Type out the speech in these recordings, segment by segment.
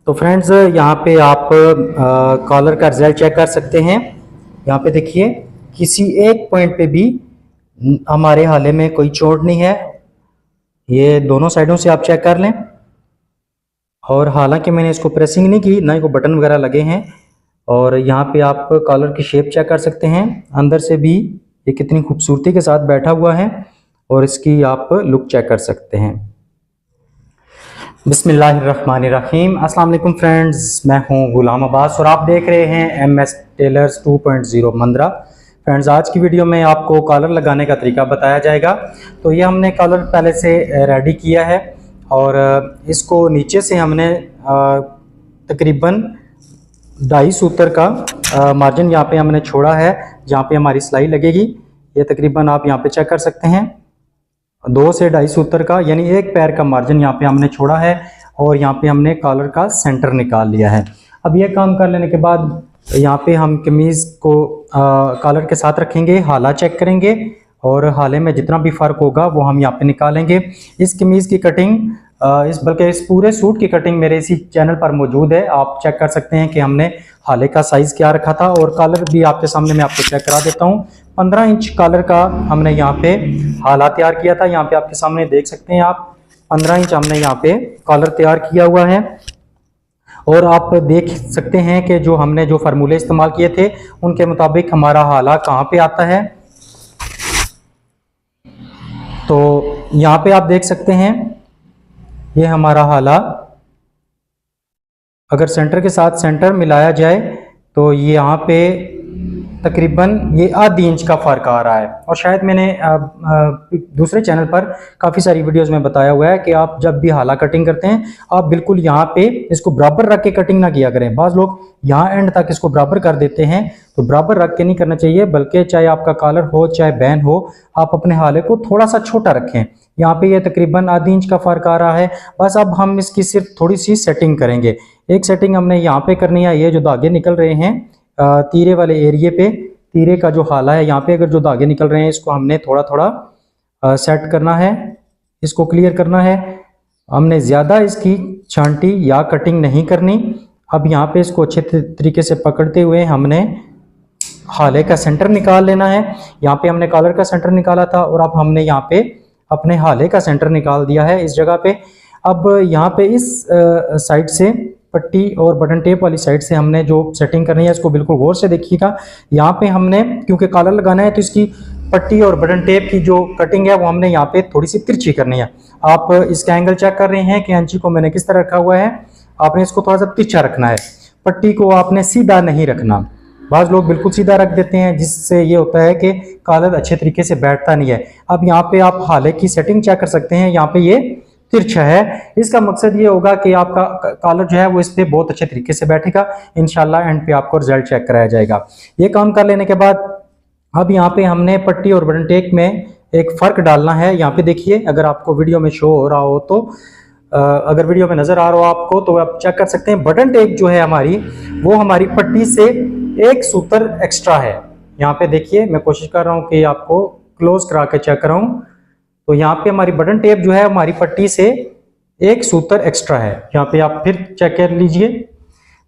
तो फ्रेंड्स यहाँ पे आप कॉलर का रिजल्ट चेक कर सकते हैं। यहाँ पे देखिए किसी एक पॉइंट पे भी हमारे हाले में कोई चोट नहीं है। ये दोनों साइडों से आप चेक कर लें। और हालांकि मैंने इसको प्रेसिंग नहीं की, ना ही को बटन वगैरह लगे हैं। और यहाँ पे आप कॉलर की शेप चेक कर सकते हैं। अंदर से भी ये कितनी खूबसूरती के साथ बैठा हुआ है और इसकी आप लुक चेक कर सकते हैं। बिस्मिल्लाहिर्रहमानिर्रहीम। अस्सलाम वालेकुम फ्रेंड्स, मैं हूं गुलाम अब्बास और आप देख रहे हैं MS टेलर्स 2.0 मंद्रा। फ्रेंड्स, आज की वीडियो में आपको कॉलर लगाने का तरीका बताया जाएगा। तो ये हमने कॉलर पहले से रेडी किया है और इसको नीचे से हमने तकरीबन 2.5 सूत्र का मार्जिन यहाँ पे हमने छोड़ा है, जहाँ पे हमारी सिलाई लगेगी। ये तकरीबन आप यहाँ पे चेक कर सकते हैं 2 से 2.5 सूत्र का, यानी एक पैर का मार्जिन यहाँ पे हमने छोड़ा है और यहाँ पे हमने कॉलर का सेंटर निकाल लिया है। अब ये काम कर लेने के बाद यहाँ पे हम कमीज़ को कॉलर के साथ रखेंगे, हाला चेक करेंगे और हाले में जितना भी फ़र्क होगा वो हम यहाँ पे निकालेंगे। इस कमीज़ की कटिंग बल्कि इस पूरे सूट की कटिंग मेरे इसी चैनल पर मौजूद है। आप चेक कर सकते हैं कि हमने हाले का साइज़ क्या रखा था और कॉलर भी आपके सामने मैं आपको चेक करा देता हूँ। 15 इंच कॉलर का हमने यहाँ पे हाला तैयार किया था। यहाँ पे आपके सामने देख सकते हैं आप 15 इंच हमने यहाँ पे कॉलर तैयार किया हुआ है। और आप देख सकते हैं कि जो हमने जो फार्मूले इस्तेमाल किए थे उनके मुताबिक हमारा हाला कहाँ पे आता है। तो यहाँ पे आप देख सकते हैं ये हमारा हाला, अगर सेंटर के साथ सेंटर मिलाया जाए तो ये यहाँ पे तकरीबन ये आधी इंच का फ़र्क आ रहा है। और शायद मैंने दूसरे चैनल पर काफ़ी सारी वीडियोस में बताया हुआ है कि आप जब भी हाला कटिंग करते हैं आप बिल्कुल यहाँ पे इसको बराबर रख के कटिंग ना किया करें। बाज़ लोग यहाँ एंड तक इसको बराबर कर देते हैं, तो बराबर रख के नहीं करना चाहिए, बल्कि चाहे आपका कॉलर हो चाहे बैन हो, आप अपने हाले को थोड़ा सा छोटा रखें। यहाँ पे ये तकरीबन आधी इंच का फ़र्क आ रहा है। बस अब हम इसकी सिर्फ थोड़ी सी सेटिंग करेंगे। एक सेटिंग हमने यहाँ पे करनी है, ये जो धागे निकल रहे हैं तीरे वाले एरिए पे, तीरे का जो हाला है यहाँ पे अगर जो धागे निकल रहे हैं इसको हमने थोड़ा थोड़ा सेट करना है, इसको क्लियर करना है। हमने ज़्यादा इसकी छांटी या कटिंग नहीं करनी। अब यहाँ पे इसको अच्छे तरीके से पकड़ते हुए हमने हाले का सेंटर निकाल लेना है। यहाँ पे हमने कॉलर का सेंटर निकाला था और अब हमने यहाँ पे अपने हाले का सेंटर निकाल दिया है इस जगह पे। अब यहाँ पे इस साइड से पट्टी और बटन टेप वाली साइड से हमने जो सेटिंग करनी है इसको बिल्कुल गौर से देखिएगा। यहाँ पे हमने क्योंकि कॉलर लगाना है तो इसकी पट्टी और बटन टेप की जो कटिंग है वो हमने यहाँ पे थोड़ी सी तिरछी करनी है। आप इसका एंगल चेक कर रहे हैं कि अंची को मैंने किस तरह रखा हुआ है। आपने इसको थोड़ा सा तिरछा रखना है, पट्टी को आपने सीधा नहीं रखना। बाज़ लोग बिल्कुल सीधा रख देते हैं जिससे ये होता है कि कॉलर अच्छे तरीके से बैठता नहीं है। अब यहाँ पे आप हाले की सेटिंग चेक कर सकते हैं, यहाँ पे ये तिरछा है। इसका मकसद ये होगा कि आपका कॉलर जो है वो इस पे बहुत अच्छे तरीके से बैठेगा। इंशाल्लाह एंड पे आपको रिजल्ट चेक कराया जाएगा। ये काम कर लेने के बाद अब यहाँ पे हमने पट्टी और बटन टेप में एक फ़र्क डालना है। यहाँ पे देखिए, अगर आपको वीडियो में शो हो रहा हो तो अगर वीडियो में नज़र आ रहा हो आपको तो आप चेक कर सकते हैं बटन टेप जो है हमारी वो हमारी पट्टी से 1 सूत्र एक्स्ट्रा है। यहाँ पे देखिए, मैं कोशिश कर रहा हूँ कि आपको क्लोज करा के चेक कराऊँ। तो यहाँ पे हमारी बटन टेप जो है हमारी पट्टी से 1 सूत्र एक्स्ट्रा है। यहाँ पे आप फिर चेक कर लीजिए।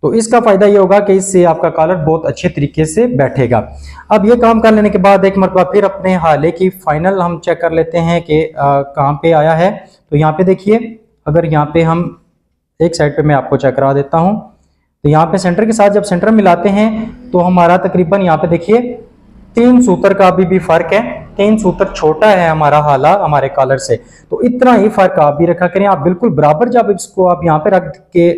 तो इसका फायदा ये होगा कि इससे आपका कॉलर बहुत अच्छे तरीके से बैठेगा। अब ये काम कर लेने के बाद एक मरतबा फिर अपने हाले की फाइनल हम चेक कर लेते हैं कि कहाँ पे आया है। तो यहाँ पे देखिए, अगर यहाँ पे हम एक साइड पे मैं आपको चेक करा देता हूँ, तो यहाँ पे सेंटर के साथ जब सेंटर मिलाते हैं तो हमारा तकरीबन यहाँ पे देखिए 3 सूत्र का अभी भी फर्क है। 3 सूत्र छोटा है हमारा हाला हमारे कॉलर से, तो इतना ही फर्क आप भी रखा करें। आप बिल्कुल बराबर जब इसको आप यहाँ पे रख के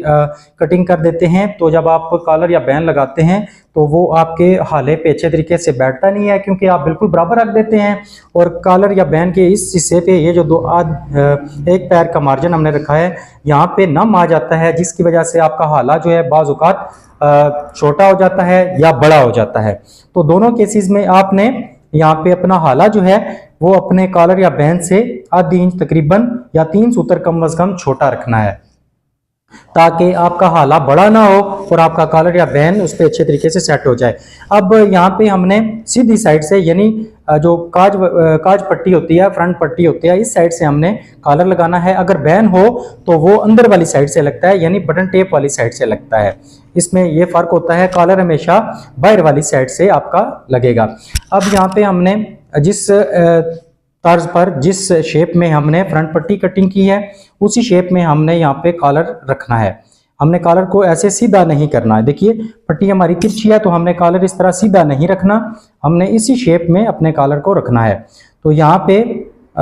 कटिंग कर देते हैं तो जब आप कॉलर या बैन लगाते हैं तो वो आपके हाले पे अच्छे तरीके से बैठता नहीं है, क्योंकि आप बिल्कुल बराबर रख देते हैं। और कॉलर या बैन के इस हिस्से पे ये जो एक पैर का मार्जिन हमने रखा है यहाँ पे नम आ जाता है, जिसकी वजह से आपका हाला जो है बाज़ औक़ात छोटा हो जाता है या बड़ा हो जाता है। तो दोनों केसेस में आपने यहाँ पे अपना हाला जो है वो अपने कॉलर या बैन से आधी इंच तकरीबन या 3 सूत्र कम से कम छोटा रखना है, ताकि आपका हाला बड़ा ना हो और आपका कॉलर या बैन उस पर अच्छे तरीके से सेट हो जाए। अब यहाँ पे हमने सीधी साइड से यानी जो काज पट्टी होती है, फ्रंट पट्टी होती है, इस साइड से हमने कॉलर लगाना है। अगर बैन हो तो वो अंदर वाली साइड से लगता है, यानी बटन टेप वाली साइड से लगता है। इसमें ये फ़र्क होता है, कॉलर हमेशा बाहर वाली साइड से आपका लगेगा। अब यहाँ पे हमने जिस तर्ज पर, जिस शेप में हमने फ्रंट पट्टी कटिंग की है, उसी शेप में हमने यहाँ पे कॉलर रखना है। हमने कॉलर को ऐसे सीधा नहीं करना है। देखिए पट्टी हमारी तिरछी है तो हमने कॉलर इस तरह सीधा नहीं रखना, हमने इसी शेप में अपने कॉलर को रखना है। तो यहाँ पे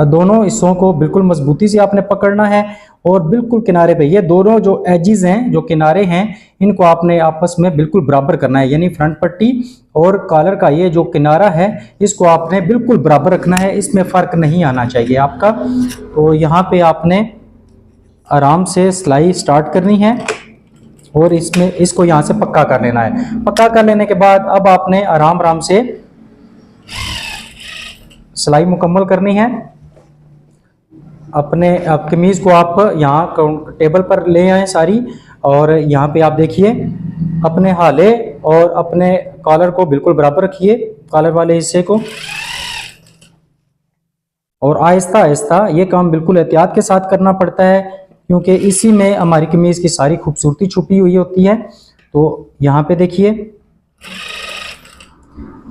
दोनों हिस्सों को बिल्कुल मजबूती से आपने पकड़ना है और बिल्कुल किनारे पे ये दोनों जो एजिज हैं, जो किनारे हैं, इनको आपने आपस में बिल्कुल बराबर करना है। यानी फ्रंट पट्टी और कॉलर का ये जो किनारा है, इसको आपने बिल्कुल बराबर रखना है, इसमें फ़र्क नहीं आना चाहिए आपका। तो यहाँ पे आपने आराम से सिलाई स्टार्ट करनी है और इसमें इसको यहाँ से पक्का कर लेना है। पक्का कर लेने के बाद अब आपने आराम आराम से सिलाई मुकम्मल करनी है। अपने कमीज़ को आप यहाँ टेबल पर ले आए सारी, और यहाँ पे आप देखिए अपने हाले और अपने कॉलर को बिल्कुल बराबर रखिए, कॉलर वाले हिस्से को, और आहिस्ता आहिस्ता ये काम बिल्कुल एहतियात के साथ करना पड़ता है, क्योंकि इसी में हमारी कमीज़ की सारी खूबसूरती छुपी हुई होती है। तो यहाँ पे देखिए,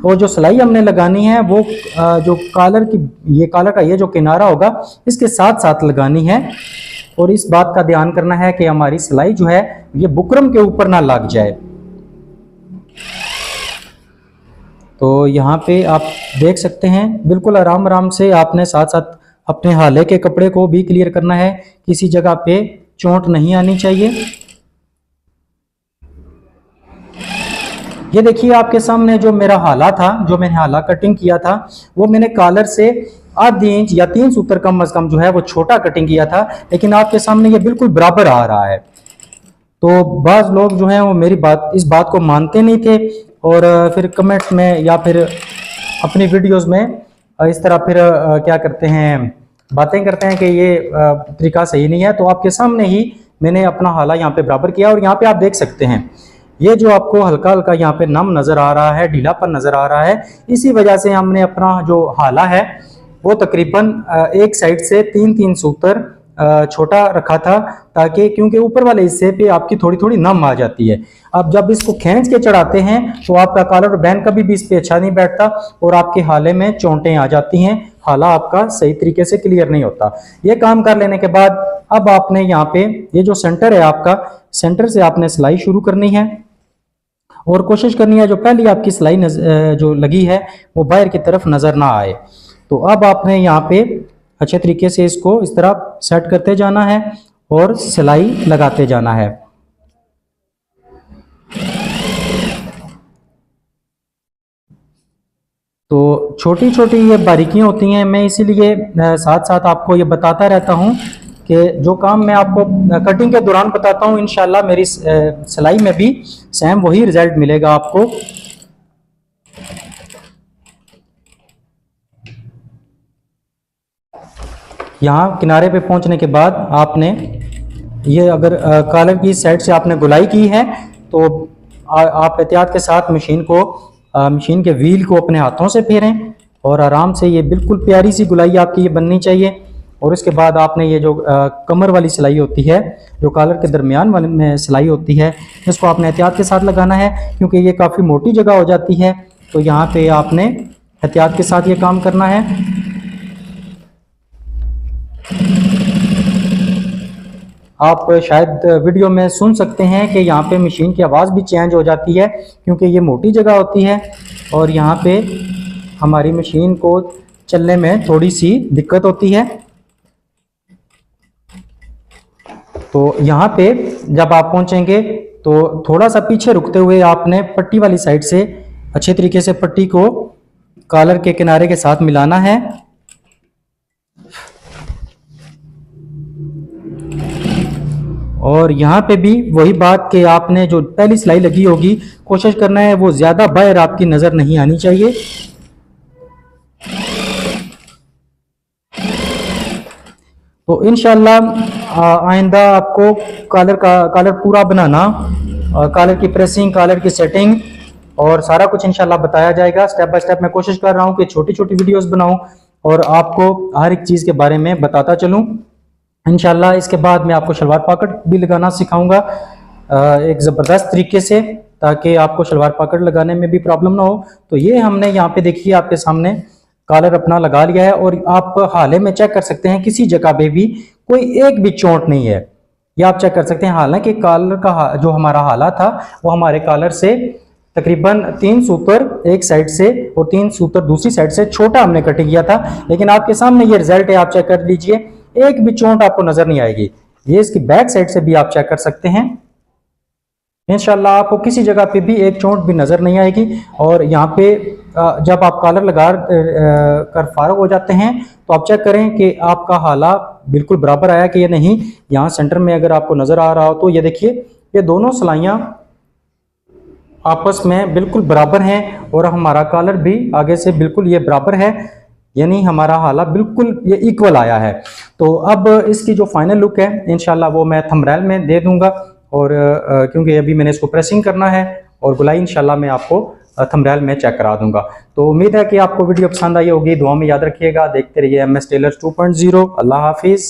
और जो सिलाई हमने लगानी है वो जो कॉलर की, ये कॉलर का ये जो किनारा होगा इसके साथ साथ लगानी है, और इस बात का ध्यान करना है कि हमारी सिलाई जो है ये बुकरम के ऊपर ना लग जाए। तो यहाँ पे आप देख सकते हैं बिल्कुल आराम आराम से आपने साथ साथ अपने हाले के कपड़े को भी क्लियर करना है, किसी जगह पे चोट नहीं आनी चाहिए। ये देखिए आपके सामने जो मेरा हाला था, जो मैंने हाला कटिंग किया था, वो मैंने कॉलर से आधी इंच या 3 सूत्र कम अज कम जो है वो छोटा कटिंग किया था, लेकिन आपके सामने ये बिल्कुल बराबर आ रहा है। तो बाज़ लोग जो हैं वो मेरी इस बात को मानते नहीं थे, और फिर कमेंट्स में या फिर अपनी वीडियोस में इस तरह फिर क्या करते हैं, बातें करते हैं कि ये तरीका सही नहीं है। तो आपके सामने ही मैंने अपना हाला यहाँ पे बराबर किया, और यहाँ पे आप देख सकते हैं ये जो आपको हल्का हल्का यहाँ पे नम नज़र आ रहा है, ढीलापन नज़र आ रहा है, इसी वजह से हमने अपना जो हाला है वो तकरीबन एक साइड से 3-3 सूत्र छोटा रखा था, ताकि क्योंकि ऊपर वाले हिस्से पे आपकी थोड़ी थोड़ी नम आ जाती है। अब जब इसको खींच के चढ़ाते हैं तो आपका कॉलर और बैन कभी भी इस पे अच्छा नहीं बैठता, और आपके हाले में चोंटें आ जाती हैं, हाला आपका सही तरीके से क्लियर नहीं होता। ये काम कर लेने के बाद अब आपने यहाँ पे ये जो सेंटर है आपका, सेंटर से आपने सिलाई शुरू करनी है, और कोशिश करनी है जो पहली आपकी सिलाई जो लगी है वो बाहर की तरफ नज़र ना आए। तो अब आपने यहाँ पे अच्छे तरीके से इसको इस तरह सेट करते जाना है और सिलाई लगाते जाना है। तो छोटी छोटी ये बारीकियां होती हैं, मैं इसीलिए साथ साथ आपको ये बताता रहता हूँ कि जो काम मैं आपको कटिंग के दौरान बताता हूँ, इंशाल्लाह मेरी सिलाई में भी सेम वही रिजल्ट मिलेगा आपको। यहाँ किनारे पे पहुँचने के बाद आपने ये अगर कॉलर की साइड से आपने गुलाई की है तो आप एहतियात के साथ मशीन के व्हील को अपने हाथों से फेरें, और आराम से ये बिल्कुल प्यारी सी गुलाई आपकी ये बननी चाहिए। और इसके बाद आपने ये जो कमर वाली सिलाई होती है, जो कॉलर के दरमियान वाले में सिलाई होती है, इसको आपने एहतियात के साथ लगाना है, क्योंकि ये काफ़ी मोटी जगह हो जाती है। तो यहाँ पे आपने एहतियात के साथ ये काम करना है। आप शायद वीडियो में सुन सकते हैं कि यहाँ पे मशीन की आवाज़ भी चेंज हो जाती है, क्योंकि ये मोटी जगह होती है और यहाँ पे हमारी मशीन को चलने में थोड़ी सी दिक्कत होती है। तो यहाँ पे जब आप पहुँचेंगे तो थोड़ा सा पीछे रुकते हुए आपने पट्टी वाली साइड से अच्छे तरीके से पट्टी को कॉलर के किनारे के साथ मिलाना है। और यहाँ पे भी वही बात कि आपने जो पहली सिलाई लगी होगी कोशिश करना है वो ज़्यादा बाहर आपकी नज़र नहीं आनी चाहिए। तो इंशाल्लाह आइंदा आपको कॉलर पूरा बनाना, कॉलर की प्रेसिंग, कॉलर की सेटिंग और सारा कुछ इंशाल्लाह बताया जाएगा। स्टेप बाय स्टेप मैं कोशिश कर रहा हूँ कि छोटी छोटी वीडियोस बनाऊं और आपको हर एक चीज़ के बारे में बताता चलूँ। इंशाल्लाह इसके बाद मैं आपको शलवार पॉकेट भी लगाना सिखाऊंगा एक ज़बरदस्त तरीके से, ताकि आपको शलवार पॉकेट लगाने में भी प्रॉब्लम ना हो। तो ये हमने यहाँ पे देखिए आपके सामने कॉलर अपना लगा लिया है और आप हाले में चेक कर सकते हैं किसी जगह पे भी कोई एक भी चोट नहीं है, ये आप चेक कर सकते हैं। हालांकि कॉलर का जो हमारा हाला था वो हमारे कॉलर से तकरीबन 3 सूत्र एक साइड से और 3 सूत्र दूसरी साइड से छोटा हमने कटिंग किया था, लेकिन आपके सामने ये रिजल्ट है, आप चेक कर लीजिए, एक भी चोट आपको नजर नहीं आएगी। ये इसकी बैक साइड से भी आप चेक कर सकते हैं, इंशाल्लाह आपको किसी जगह पे भी एक चोट भी नजर नहीं आएगी। और यहाँ पे जब आप कॉलर लगा कर फारग हो जाते हैं तो आप चेक करें कि आपका हाला बिल्कुल बराबर आया कि ये नहीं। यहाँ सेंटर में अगर आपको नजर आ रहा हो तो ये देखिए, ये दोनों सिलाइयाँ आपस में बिल्कुल बराबर हैं और हमारा कॉलर भी आगे से बिल्कुल ये बराबर है, यानी हमारा हाला बिल्कुल ये इक्वल आया है। तो अब इसकी जो फाइनल लुक है इंशाल्लाह वो मैं थंबनेल में दे दूंगा, और क्योंकि अभी मैंने इसको प्रेसिंग करना है और गुलाई इंशाल्लाह मैं आपको थंबनेल में चेक करा दूंगा। तो उम्मीद है कि आपको वीडियो पसंद आई होगी, दुआ में याद रखिएगा। देखते रहिए MS टेलर्स 2.0। अल्लाह हाफिज़।